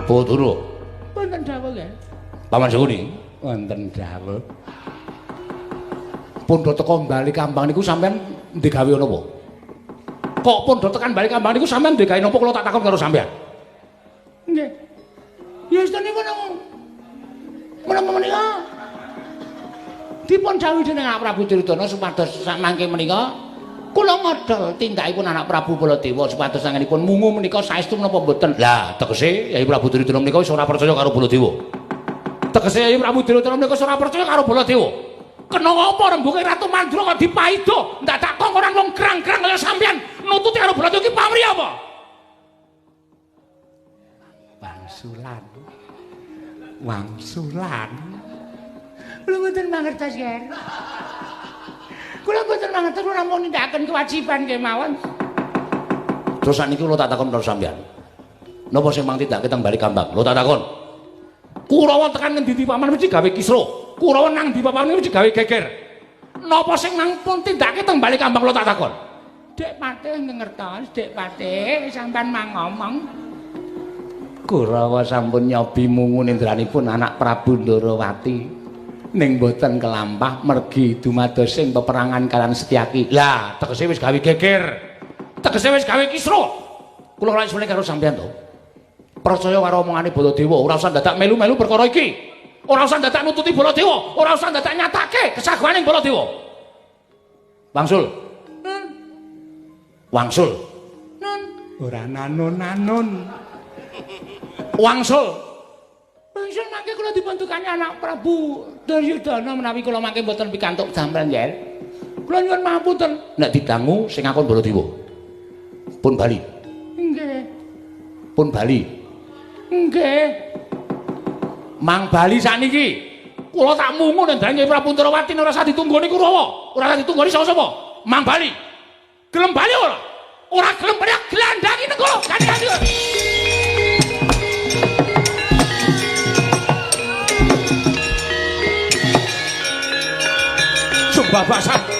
Bathara. Wonten dawuh nggih. Paman Jagoni. Wonten dawuh. Pundha teka bali Kambang niku sampean ndek gawe napa? Kok pundha tekan bali Kambang niku sampean ndek gawe napa kula tak takon karo sampean? Nggih. Ya istanipun menapa menika? Dipun dawuhi dening Anak Prabu Duryudana supados samangke menika kula ngodol tindakipun Anak Prabu Baladewa supados sangenipun mungu menika saestu menapa mboten? Lah, tegese Yai Prabu Duryudana menika wis ora percaya karo Baladewa. Tegese Yai Prabu Duryudana menika wis ora percaya karo Baladewa. Kena apa rembuge Ratu Mandura kok dipaido? Ndak tak kok orang wong krang-krang kaya sampean nututi karo Baladewa iki pamrih apa? Wangsulan. Wangsulan. Kula mboten mangertos, Ger. Kula mboten mangertos kula namung nindakaken kewajiban kemawon. Terus sakniki kula tak takon karo sampean. Napa sing mang tindake teng Bali Kambang? Kula tak takon. Kurawa tekan ngendi Paman mesti gawe kisra. Kurawa nang ndi Paman mesti gawe geger. Napa sing mang pun tindake teng Bali Kambang kula tak takon. Dek Patih ngertos, Dek Patih sampean mang ngomong. Kurawa sampun nyobi mungu nindranipun Anak Prabu Ndarawati. Ning boten kelampah mergi dumados ing peperangan kalian Setyaki. Lah, tegese wis gawe geger. Tegese wis gawe kisra. Kula lak suwe karo sampean to. Percaya karo omongane Baladewa, ora usah dadak melu-melu perkara iki. Ora usah dadak nututi Baladewa, ora usah dadak nyatake kesaguhaning Baladewa. Wangsul. Wangsul. Nun, ora nanun-nanun. Wangsul. Wangsul mangke kula dipuntukani Anak Prabu Duryudana menawi kula mangke mboten pikantuk jamran yen. Kula nyuwun mahapunten. Nek didangu sing ngakon Baladewa. Pun bali. Nggih. Pun bali. Nggih. Mang bali sakniki. Kula tak mungu nang Nyai Prabu Ndarawati ora usah ditunggoni Kurawa. Ora usah ditunggoni sapa-sapa. Mang bali. Gelem bali ora? Ora gelem bali glandangi negara. Ganti-ganti. Sumpah basan.